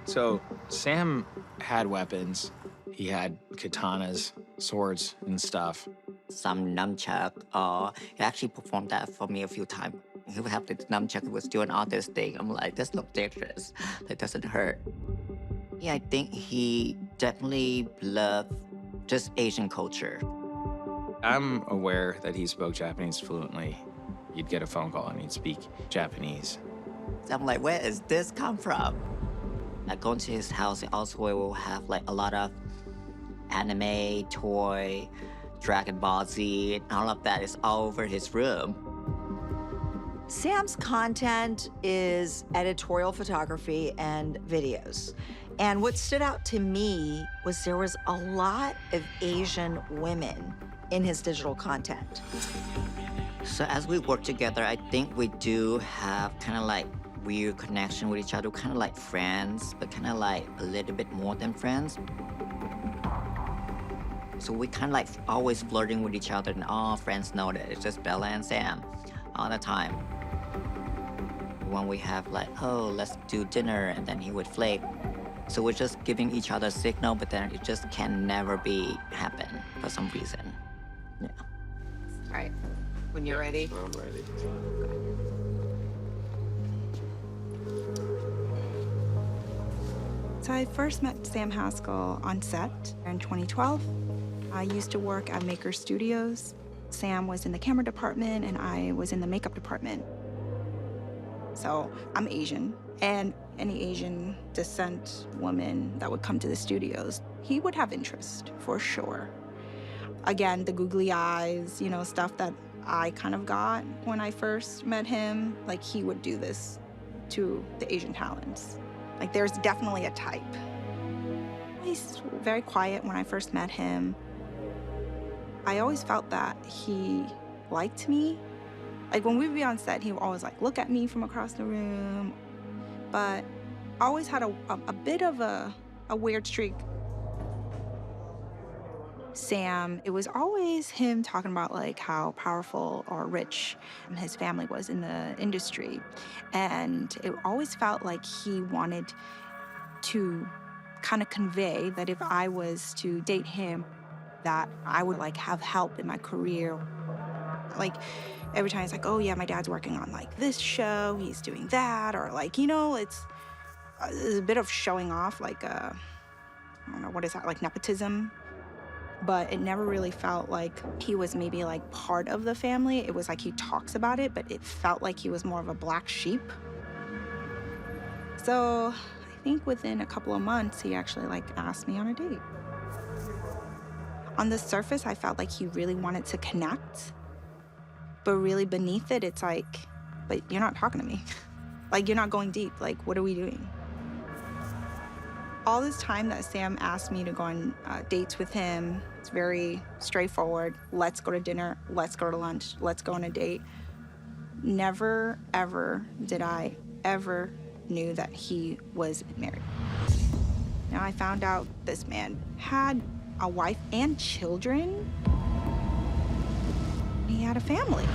So Sam had weapons. He had katanas, swords, and stuff. Some nunchuck, he actually performed that for me a few times. He would have the nunchuck, he was doing all this thing. I'm like, this looks dangerous. That doesn't hurt. Yeah, I think he definitely loved just Asian culture. I'm aware that he spoke Japanese fluently. You'd get a phone call and he'd speak Japanese. So I'm like, where is this come from? Like going to his house, also will have like a lot of anime, toy, Dragon Ball Z, and all of that is all over his room. Sam's content is editorial photography and videos. And what stood out to me was there was a lot of Asian women in his digital content. So as we work together, I think we do have kind of like weird connection with each other, kind of like friends, but kind of like a little bit more than friends. So we kind of like always flirting with each other, and all friends know that it's just Bella and Sam all the time. When we have like, oh, let's do dinner, and then he would flake. So we're just giving each other a signal, but then it just can never be happen for some reason. Yeah. All right, when you're ready. I'm ready. So I first met Sam Haskell on set in 2012. I used to work at Maker Studios. Sam was in the camera department and I was in the makeup department. So I'm Asian, and any Asian descent woman that would come to the studios, he would have interest for sure. Again, the googly eyes, you know, stuff that I kind of got when I first met him, like he would do this to the Asian talents. Like there's definitely a type. He's very quiet when I first met him. I always felt that he liked me. Like when we'd be on set, he would always like look at me from across the room. But I always had a bit of a weird streak. Sam, it was always him talking about like how powerful or rich his family was in the industry. And it always felt like he wanted to kind of convey that if I was to date him, that I would like have help in my career. Like every time it's like, oh yeah, my dad's working on like this show, he's doing that, or like, you know, it's a bit of showing off, like I don't know, what is that, like nepotism? But it never really felt like he was maybe like part of the family. It was like he talks about it, but it felt like he was more of a black sheep. So I think within a couple of months, he actually like asked me on a date. On the surface, I felt like he really wanted to connect, but really beneath it, it's like, but you're not talking to me. Like, you're not going deep. Like, what are we doing? All this time that Sam asked me to go on dates with him, it's very straightforward. Let's go to dinner, let's go to lunch, let's go on a date. Never, ever did I ever knew that he was married. Now I found out this man had a wife and children. He had a family.